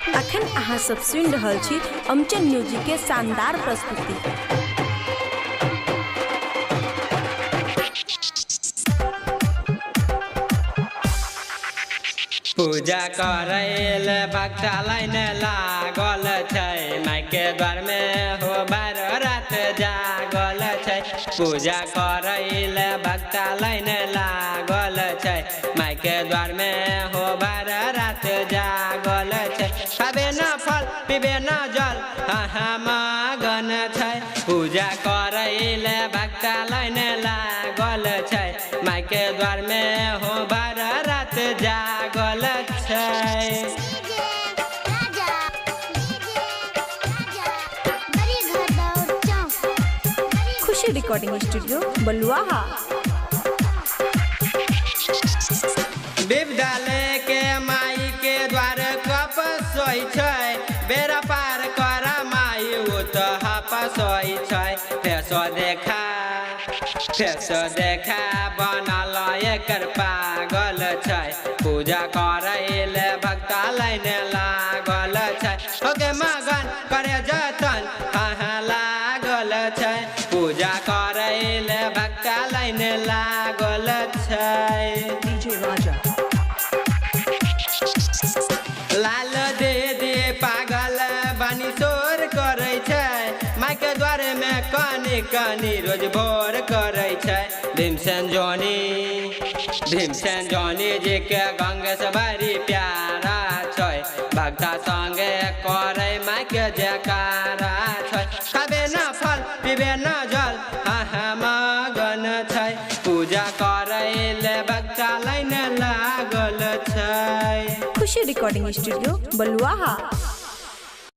अखन अहाँ सब सुनि रहल छी अमचन म्यूजिक के शानदार प्रस्तुति। पूजा करैल भक्ता लाइन लागल छै, माई के द्वार में हो बार रात जागल छै। पूजा करैल भक्ता लाइन लागल छै, माई के द्वार में हो बार रात जागल छै। खाबे न फल पीबे न जल हाँ मगन छै। पूजा करैल भक्ता लाइन लागल छै, माई के द्वार में हो बार रात जागल छै। खुशी रिकॉर्डिंग स्टूडियो बलुआहा। विद्यालय के माई के द्वार कप सोई छै, बेरा पार कर माई उत हपसोई छै। फेसो देखा बनल एकर पागल छै। पूजा करैल भक्ता लाइन लागल छै, ओके मगन करे जतन हाँ लागल छै। पूजा करैल भक्ता लाइन लागल छै। लाल दे दे पागल बानी शोर करे छै, माई के द्वारे में कनी कनी रोज भोर करे छै। भीमसेन जोनी जी के गंग से बड़ी प्यारा छै, भक्ता संगे करे माई के जयकारा छै। खाबे न फल पीबे न जल हाँ मगन छै। पूजा करैल भक्ता लाइन लागल छै। खुशी रिकॉर्डिंग स्टूडियो बलुआहा।